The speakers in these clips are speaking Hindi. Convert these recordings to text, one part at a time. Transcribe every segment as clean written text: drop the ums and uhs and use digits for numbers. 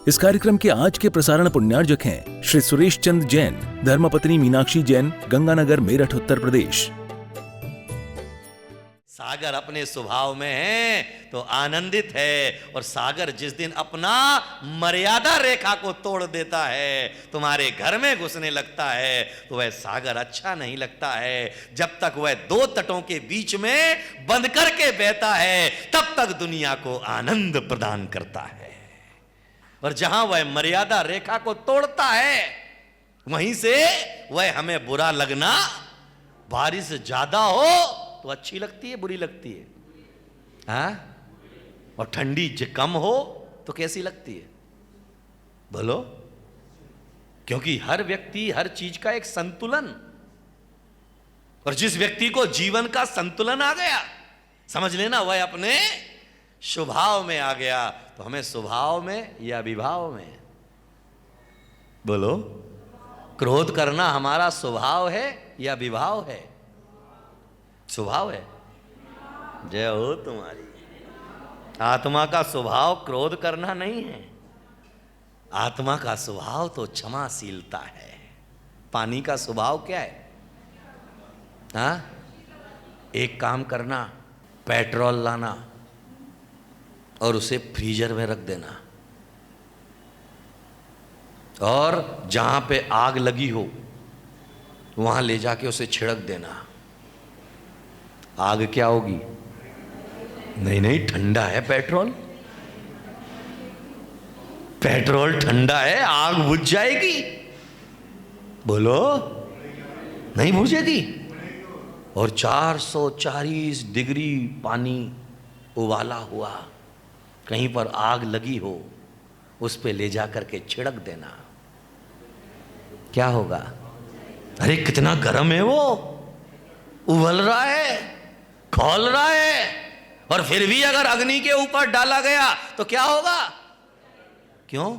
इस कार्यक्रम के आज के प्रसारण पुण्यार्जक हैं श्री सुरेश चंद जैन, धर्मपत्नी मीनाक्षी जैन, गंगानगर, मेरठ, उत्तर प्रदेश। सागर अपने स्वभाव में है तो आनंदित है, और सागर जिस दिन अपना मर्यादा रेखा को तोड़ देता है, तुम्हारे घर में घुसने लगता है, तो वह सागर अच्छा नहीं लगता है। जब तक वह दो तटों के बीच में बंद करके बहता है, तब तक दुनिया को आनंद प्रदान करता है। और जहां वह मर्यादा रेखा को तोड़ता है, वहीं से वह हमें बुरा लगना, बारिश ज्यादा हो तो अच्छी लगती है, बुरी लगती है, हाँ? और ठंडी कम हो तो कैसी लगती है, बोलो? क्योंकि हर व्यक्ति, हर चीज का एक संतुलन, और जिस व्यक्ति को जीवन का संतुलन आ गया, समझ लेना वह अपने स्वभाव में आ गया। तो हमें स्वभाव में या विभाव में, बोलो? क्रोध करना हमारा स्वभाव है या विभाव है? स्वभाव है। जय हो तुम्हारी। आत्मा का स्वभाव क्रोध करना नहीं है, आत्मा का स्वभाव तो क्षमाशीलता है। पानी का स्वभाव क्या है? हाँ, एक काम करना, पेट्रोल लाना और उसे फ्रीजर में रख देना, और जहां पे आग लगी हो वहां ले जाके उसे छिड़क देना। आग क्या होगी? नहीं नहीं, ठंडा है पेट्रोल, पेट्रोल ठंडा है, आग बुझ जाएगी, बोलो? नहीं बुझेगी। और 440 डिग्री पानी उबाला हुआ, कहीं पर आग लगी हो, उस पे ले जा करके छिड़क देना, क्या होगा? अरे कितना गर्म है वो, उबल रहा है, खौल रहा है, और फिर भी अगर अग्नि के ऊपर डाला गया तो क्या होगा? क्यों?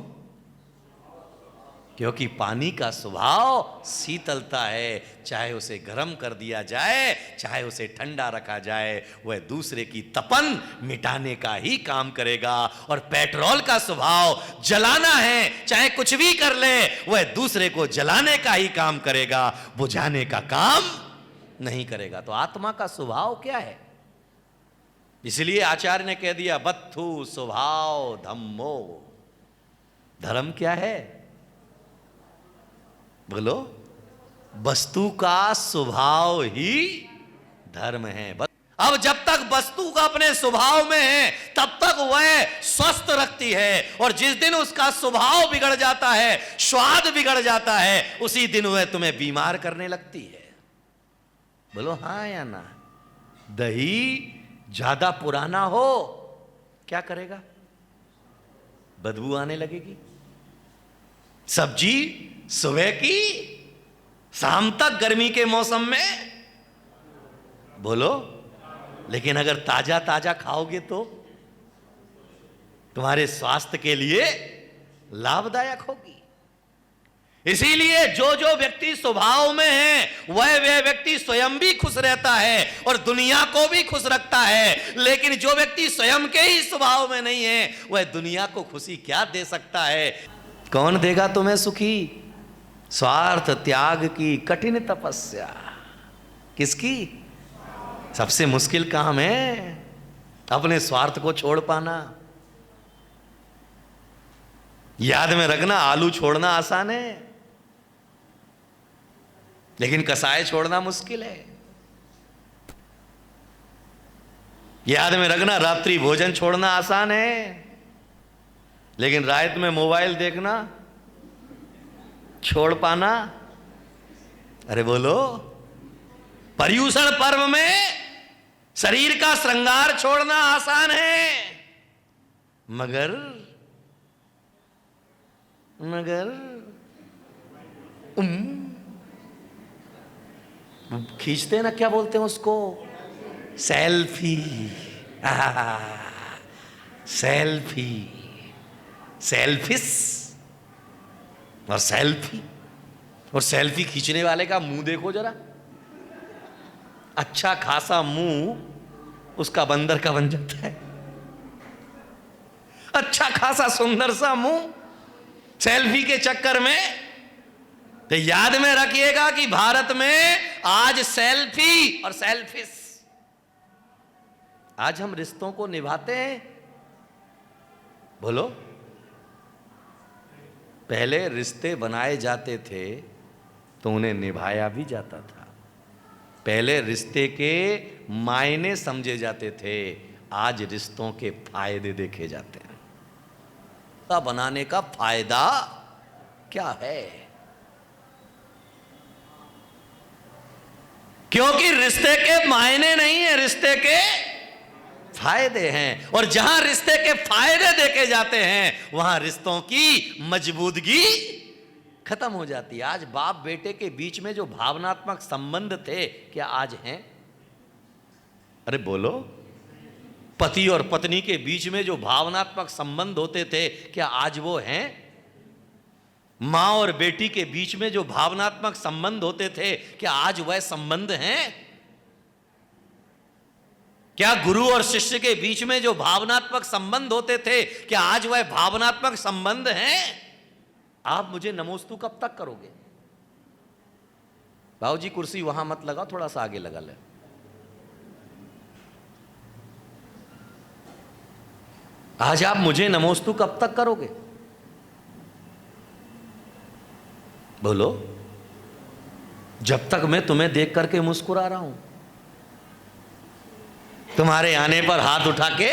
क्योंकि पानी का स्वभाव शीतलता है। चाहे उसे गर्म कर दिया जाए, चाहे उसे ठंडा रखा जाए, वह दूसरे की तपन मिटाने का ही काम करेगा। और पेट्रोल का स्वभाव जलाना है, चाहे कुछ भी कर ले, वह दूसरे को जलाने का ही काम करेगा, बुझाने का काम नहीं करेगा। तो आत्मा का स्वभाव क्या है? इसलिए आचार्य ने कह दिया, बत्थु स्वभाव धम्मो। धर्म क्या है, बोलो? वस्तु का स्वभाव ही धर्म है। अब जब तक वस्तु का अपने स्वभाव में है, तब तक वह स्वस्थ रखती है, और जिस दिन उसका स्वभाव बिगड़ जाता है, स्वाद बिगड़ जाता है, उसी दिन वह तुम्हें बीमार करने लगती है। बोलो हाँ या ना? दही ज्यादा पुराना हो क्या करेगा? बदबू आने लगेगी। सब्जी सुबह की शाम तक गर्मी के मौसम में, बोलो? लेकिन अगर ताजा ताजा खाओगे तो तुम्हारे स्वास्थ्य के लिए लाभदायक होगी। इसीलिए जो जो व्यक्ति स्वभाव में है, वह व्यक्ति स्वयं भी खुश रहता है और दुनिया को भी खुश रखता है। लेकिन जो व्यक्ति स्वयं के ही स्वभाव में नहीं है, वह दुनिया को खुशी क्या दे सकता है? कौन देगा तुम्हें सुखी? स्वार्थ त्याग की कठिन तपस्या। किसकी? सबसे मुश्किल काम है अपने स्वार्थ को छोड़ पाना। याद में रखना, आलू छोड़ना आसान है, लेकिन कसाई छोड़ना मुश्किल है। याद में रखना, रात्रि भोजन छोड़ना आसान है, लेकिन रात में मोबाइल देखना छोड़ पाना, अरे बोलो? पर्यूषण पर्व में शरीर का श्रृंगार छोड़ना आसान है, मगर खींचते ना, क्या बोलते हैं उसको? सेल्फी। सेल्फी, सेल्फिश और सेल्फी। और सेल्फी खींचने वाले का मुंह देखो जरा, अच्छा खासा मुंह उसका बंदर का बन जाता है। अच्छा खासा सुंदर सा मुंह सेल्फी के चक्कर में। तो याद में रखिएगा कि भारत में आज सेल्फी और सेल्फिश, आज हम रिश्तों को निभाते हैं। बोलो, पहले रिश्ते बनाए जाते थे तो उन्हें निभाया भी जाता था। पहले रिश्ते के मायने समझे जाते थे, आज रिश्तों के फायदे देखे जाते हैं। रिश्ता बनाने का फायदा क्या है? क्योंकि रिश्ते के मायने नहीं है, रिश्ते के फायदे हैं। और जहां रिश्ते के फायदे देखे जाते हैं वहां रिश्तों की मजबूतगी खत्म हो जाती है। आज बाप बेटे के बीच में जो भावनात्मक संबंध थे, क्या आज हैं? अरे बोलो, पति और पत्नी के बीच में जो भावनात्मक संबंध होते थे, क्या आज वो हैं? मां और बेटी के बीच में जो भावनात्मक संबंध होते थे, क्या आज वह संबंध हैं? क्या गुरु और शिष्य के बीच में जो भावनात्मक संबंध होते थे, क्या आज वह भावनात्मक संबंध हैं? आप मुझे नमोस्तु कब तक करोगे? बाबूजी कुर्सी वहां मत लगाओ, थोड़ा सा आगे लगा ले। आज आप मुझे नमोस्तु कब तक करोगे? बोलो, जब तक मैं तुम्हें देख करके मुस्कुरा रहा हूं, तुम्हारे आने पर हाथ उठा के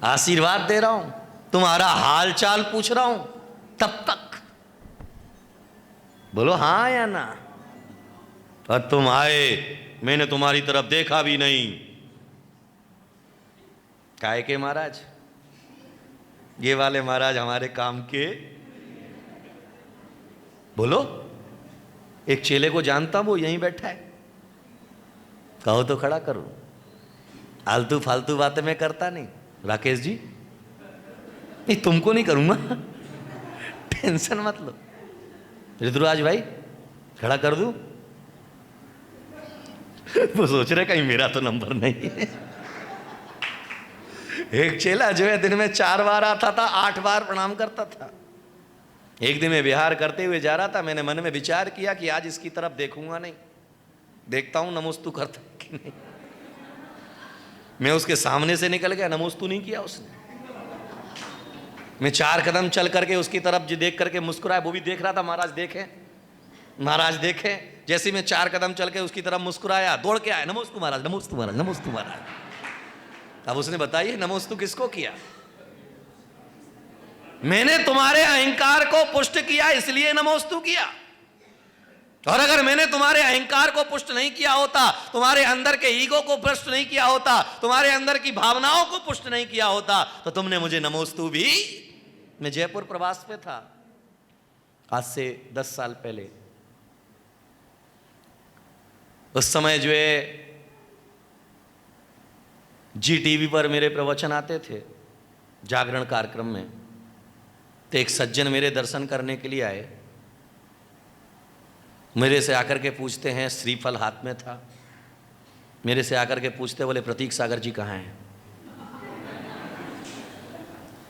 आशीर्वाद दे रहा हूं, तुम्हारा हाल चाल पूछ रहा हूं, तब तक। बोलो हाँ या ना। और तुम आए, मैंने तुम्हारी तरफ देखा भी नहीं। काहे के महाराज? ये वाले महाराज हमारे काम के। बोलो, एक चेले को जानता हूं, वो यहीं बैठा है, कहो तो खड़ा करो। आलतू फालतू बातें मैं करता नहीं। राकेश जी, नहीं तुमको नहीं करूंगा, टेंशन मत लो। ऋतुराज भाई, खड़ा कर दूं? वो सोच रहे कहीं मेरा तो नंबर नहीं है। एक चेला जो है दिन में 4 बार आता था, 8 बार प्रणाम करता था। एक दिन मैं विहार करते हुए जा रहा था, मैंने मन में विचार किया कि आज इसकी तरफ देखूंगा नहीं, देखता हूं नमोस्तु करता कि नहीं। मैं उसके सामने से निकल गया, नमोस्तु नहीं किया उसने। मैं 4 कदम चल करके उसकी तरफ जो देख करके मुस्कुराया, वो भी देख रहा था, महाराज देखें, महाराज देखें। जैसे मैं 4 कदम चल के उसकी तरफ मुस्कुराया, दौड़ के आया, नमोस्तु महाराज, नमोस्तु महाराज, नमोस्तु महाराज। अब उसने बताइए नमोस्तु किसको किया? मैंने तुम्हारे अहंकार को पुष्ट किया, इसलिए नमोस्तु किया। और अगर मैंने तुम्हारे अहंकार को पुष्ट नहीं किया होता, तुम्हारे अंदर के ईगो को पुष्ट नहीं किया होता, तुम्हारे अंदर की भावनाओं को पुष्ट नहीं किया होता, तो तुमने मुझे नमोस्तु भी। मैं जयपुर प्रवास पे था आज से 10 साल पहले। उस समय जो है जी टीवी पर मेरे प्रवचन आते थे जागरण कार्यक्रम में। तो एक सज्जन मेरे दर्शन करने के लिए आए, मेरे से आकर के पूछते हैं, श्रीफल हाथ में था, मेरे से आकर के पूछते, बोले प्रतीक सागर जी कहाँ हैं?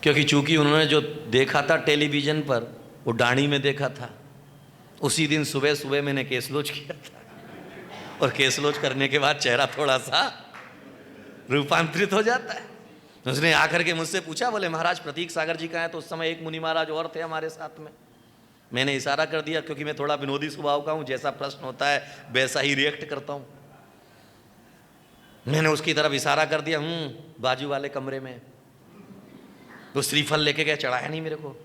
क्योंकि चूंकि उन्होंने जो देखा था टेलीविजन पर, वो डाणी में देखा था। उसी दिन सुबह सुबह मैंने केसलोच किया था, और केसलोच करने के बाद चेहरा थोड़ा सा रूपांतरित हो जाता है। उसने आकर के मुझसे पूछा, बोले महाराज प्रतीक सागर जी कहाँ हैं? तो उस समय एक मुनि महाराज और थे हमारे साथ में। मैंने इशारा कर दिया, क्योंकि मैं थोड़ा विनोदी स्वभाव का हूं, जैसा प्रश्न होता है वैसा ही रिएक्ट करता हूं। मैंने उसकी तरफ इशारा कर दिया, बाजू वाले कमरे में। तो श्रीफल लेके गया, चढ़ाया नहीं मेरे को।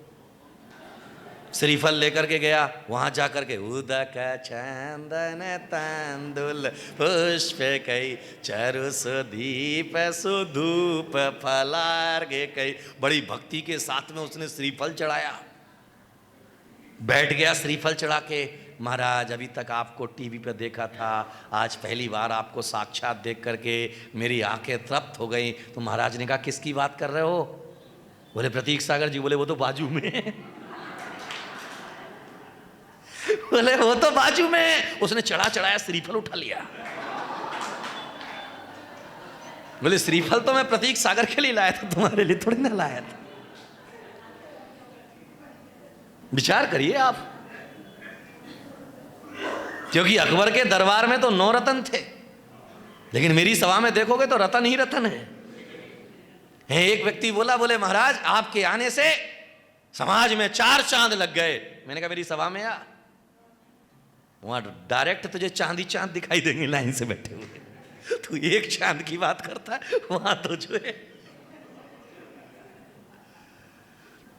श्रीफल लेकर के गया, वहां जाकर के उदक चंदन तंदुल पुष्प कई चरु सुदीप सुधूप फलार्घ्य कई। बड़ी भक्ति के साथ में उसने श्रीफल चढ़ाया, बैठ गया श्रीफल चढ़ा के। महाराज अभी तक आपको टीवी पे देखा था, आज पहली बार आपको साक्षात देख करके मेरी आंखें तृप्त हो गई। तो महाराज ने कहा किसकी बात कर रहे हो? बोले प्रतीक सागर जी। बोले वो तो बाजू में। बोले वो तो बाजू में। उसने चढ़ाया श्रीफल उठा लिया। बोले श्रीफल तो मैं प्रतीक सागर के लिए लाया था, तुम्हारे लिए थोड़ी ना लाया था। विचार करिए आप, क्योंकि अकबर के दरबार में तो 9 रतन थे, लेकिन मेरी सभा में देखोगे तो रतन ही रतन है। एक व्यक्ति बोला, बोले महाराज आपके आने से समाज में 4 चांद लग गए। मैंने कहा मेरी सभा में आ, वहां डायरेक्ट तुझे चांद ही चांद दिखाई देंगे लाइन से बैठे हुए। तू एक चांद की बात करता है, वहां तो जो है।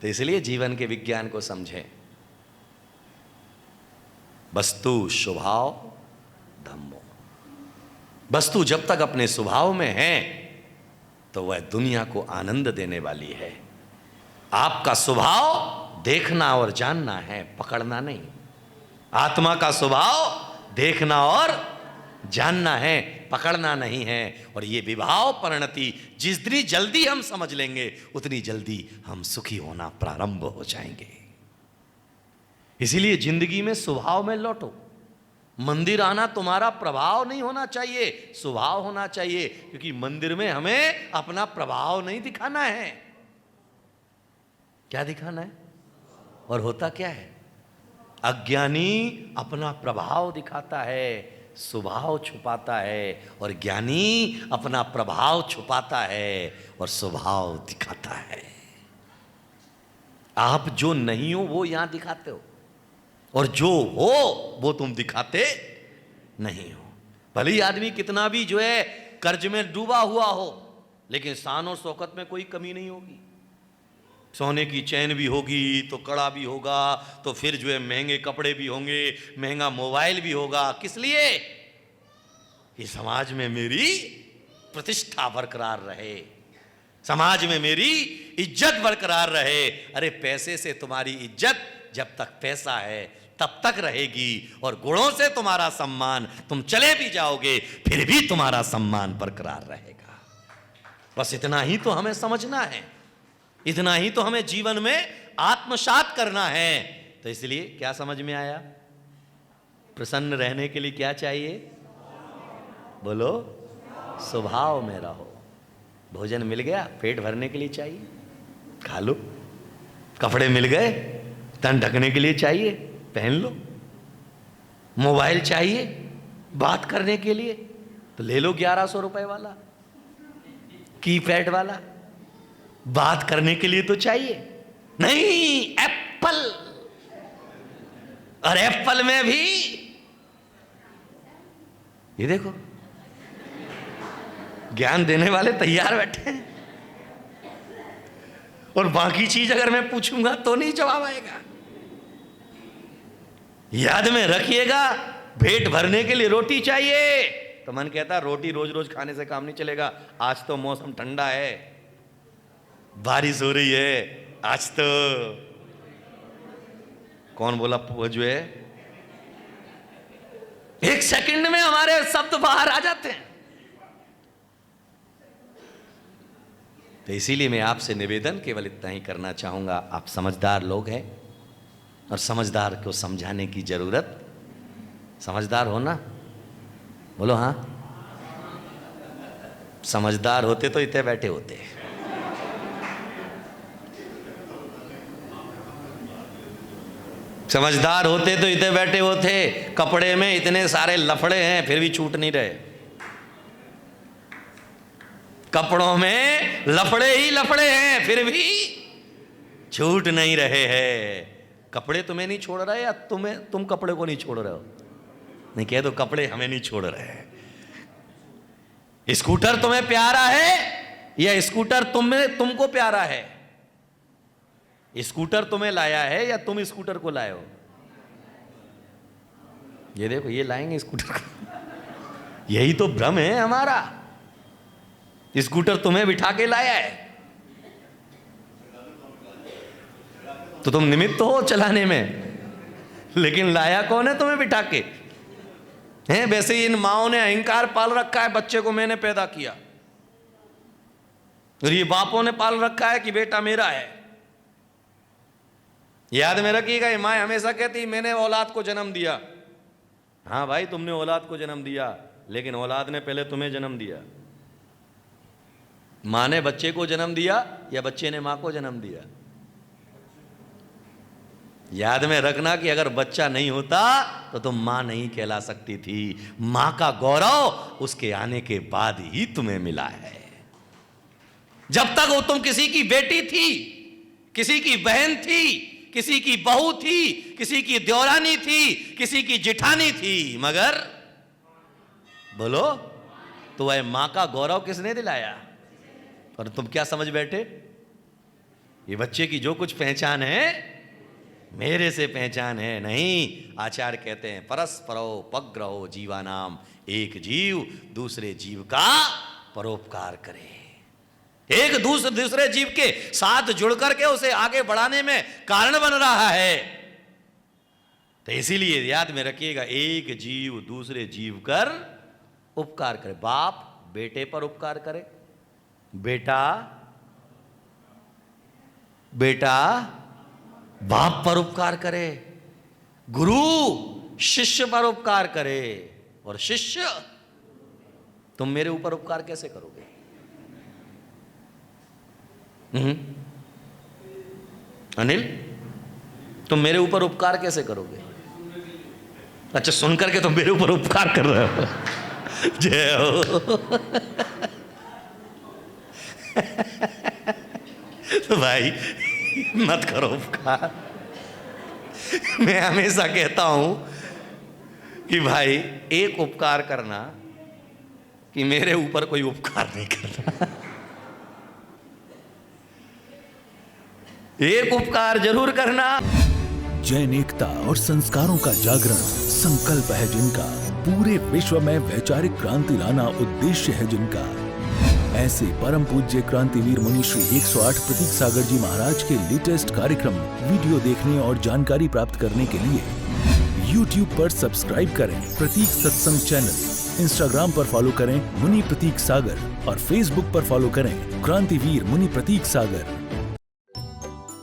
तो इसलिए जीवन के विज्ञान को समझें। वस्तु स्वभाव धम्मो। वस्तु जब तक अपने स्वभाव में है तो वह दुनिया को आनंद देने वाली है। आपका स्वभाव देखना और जानना है, पकड़ना नहीं। आत्मा का स्वभाव देखना और जानना है, पकड़ना नहीं है। और ये विभाव परिणति जितनी जल्दी हम समझ लेंगे उतनी जल्दी हम सुखी होना प्रारंभ हो जाएंगे। इसीलिए जिंदगी में स्वभाव में लौटो। मंदिर आना तुम्हारा प्रभाव नहीं होना चाहिए, स्वभाव होना चाहिए, क्योंकि मंदिर में हमें अपना प्रभाव नहीं दिखाना है। क्या दिखाना है? और होता क्या है? अज्ञानी अपना प्रभाव दिखाता है, स्वभाव छुपाता है, और ज्ञानी अपना प्रभाव छुपाता है और स्वभाव दिखाता है। आप जो नहीं हो वो यहां दिखाते हो, और जो हो वो तुम दिखाते नहीं हो। भले ही आदमी कितना भी जो है कर्ज में डूबा हुआ हो, लेकिन शान और शौकत में कोई कमी नहीं होगी। सोने की चैन भी होगी तो कड़ा भी होगा, तो फिर जो है महंगे कपड़े भी होंगे, महंगा मोबाइल भी होगा। किस लिए? कि समाज में मेरी प्रतिष्ठा बरकरार रहे, समाज में मेरी इज्जत बरकरार रहे। अरे पैसे से तुम्हारी इज्जत जब तक पैसा है तब तक रहेगी, और गुणों से तुम्हारा सम्मान, तुम चले भी जाओगे फिर भी तुम्हारा सम्मान बरकरार रहेगा। बस इतना ही तो हमें समझना है, इतना ही तो हमें जीवन में आत्मसात करना है। तो इसलिए क्या समझ में आया? प्रसन्न रहने के लिए क्या चाहिए? बोलो, स्वभाव में रहो। भोजन मिल गया, पेट भरने के लिए चाहिए, खा लो। कपड़े मिल गए, तन ढकने के लिए चाहिए, पहन लो। मोबाइल चाहिए बात करने के लिए, तो ले लो 1100 रुपए वाला कीपैड वाला। बात करने के लिए तो चाहिए। नहीं, एप्पल, और एप्पल में भी ये देखो ज्ञान देने वाले तैयार बैठे हैं, और बाकी चीज अगर मैं पूछूंगा तो नहीं जवाब आएगा। याद में रखिएगा, पेट भरने के लिए रोटी चाहिए, तो मन कहता है रोटी रोज रोज खाने से काम नहीं चलेगा। आज तो मौसम ठंडा है, बारिश हो रही है, आज तो कौन बोला वो जो है, एक सेकंड में हमारे शब्द बाहर आ जाते हैं। तो इसीलिए मैं आपसे निवेदन केवल इतना ही करना चाहूंगा। आप समझदार लोग हैं, और समझदार को समझाने की जरूरत, समझदार हो ना? बोलो हाँ। समझदार होते तो इतने बैठे होते। समझदार होते तो इतने बैठे होते। कपड़े में इतने सारे लफड़े हैं फिर भी छूट नहीं रहे। कपड़ों में लफड़े ही लफड़े हैं फिर भी छूट नहीं रहे हैं। कपड़े तुम्हें नहीं छोड़ रहे, या तुम कपड़े को नहीं छोड़ रहे हो? नहीं कह दो, कपड़े हमें नहीं छोड़ रहे हैं। स्कूटर तुम्हें प्यारा है, या स्कूटर तुमको प्यारा है? स्कूटर तुम्हें लाया है, या तुम स्कूटर को लाए हो? ये देखो, ये लाएंगे स्कूटर को। यही तो भ्रम है हमारा। स्कूटर तुम्हें बिठा के लाया है, तो तुम निमित्त हो चलाने में, लेकिन लाया कौन है तुम्हें बिठा के? हैं? वैसे ही इन माओं ने अहंकार पाल रखा है, बच्चे को मैंने पैदा किया, और ये बापों ने पाल रखा है कि बेटा मेरा है। याद में रखिएगा, ये माँ हमेशा कहती मैंने औलाद को जन्म दिया। हाँ भाई, तुमने औलाद को जन्म दिया, लेकिन औलाद ने पहले तुम्हें जन्म दिया। माँ ने बच्चे को जन्म दिया या बच्चे ने माँ को जन्म दिया? याद में रखना कि अगर बच्चा नहीं होता तो तुम मां नहीं कहला सकती थी। मां का गौरव उसके आने के बाद ही तुम्हें मिला है। जब तक वो तुम किसी की बेटी थी, किसी की बहन थी, किसी की बहू थी, किसी की देवरानी थी, किसी की जिठानी थी, मगर बोलो तो वह मां का गौरव किसने दिलाया? और तुम क्या समझ बैठे? ये बच्चे की जो कुछ पहचान है मेरे से पहचान है नहीं। आचार्य कहते हैं परस्परो पग्रहो जीवानाम, एक जीव दूसरे जीव का परोपकार करे, एक दूसरे जीव के साथ जुड़ करके उसे आगे बढ़ाने में कारण बन रहा है। तो इसीलिए याद में रखिएगा, एक जीव दूसरे जीव कर उपकार करे। बाप बेटे पर उपकार करे, बेटा बाप पर उपकार करे, गुरु शिष्य पर उपकार करे, और शिष्य तुम मेरे ऊपर उपकार कैसे करोगे? अनिल, तुम मेरे ऊपर उपकार कैसे करोगे? अच्छा, सुन करके तुम मेरे ऊपर उपकार कर रहे हो। जय हो। तो भाई मत करो उपकार। मैं हमेशा कहता हूं कि भाई एक उपकार करना कि मेरे ऊपर कोई उपकार नहीं करना। एक उपकार जरूर करना। जैन एकता और संस्कारों का जागरण संकल्प है जिनका, पूरे विश्व में वैचारिक क्रांति लाना उद्देश्य है जिनका, ऐसे परम पूज्य क्रांतिवीर मुनि श्री 108 प्रतीक सागर जी महाराज के लेटेस्ट कार्यक्रम वीडियो देखने और जानकारी प्राप्त करने के लिए YouTube पर सब्सक्राइब करें प्रतीक सत्संग चैनल, Instagram पर फॉलो करें मुनि प्रतीक सागर और Facebook पर फॉलो करें क्रांतिवीर मुनि प्रतीक सागर।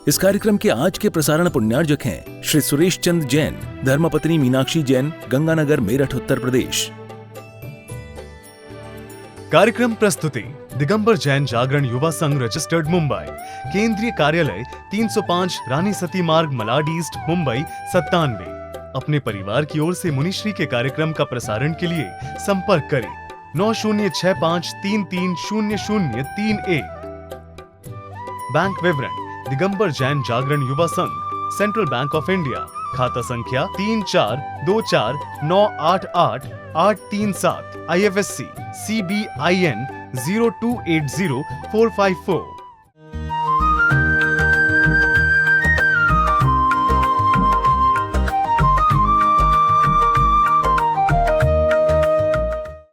इस कार्यक्रम के आज के प्रसारण पुण्यार्जक हैं श्री सुरेश चंद जैन, धर्मपत्नी मीनाक्षी जैन, गंगानगर, मेरठ, उत्तर प्रदेश। कार्यक्रम प्रस्तुति दिगंबर जैन जागरण युवा संघ रजिस्टर्ड मुंबई, केंद्रीय कार्यालय 305 रानी सती मार्ग, मलाड ईस्ट, मुंबई 97। अपने परिवार की ओर से मुनिश्री के कार्यक्रम का प्रसारण के लिए संपर्क करें 9065330031। बैंक विवरण दिगंबर जैन जागरण युवा संघ, सेंट्रल बैंक ऑफ इंडिया, खाता संख्या 3424988837, IFSC CBIN 0280454।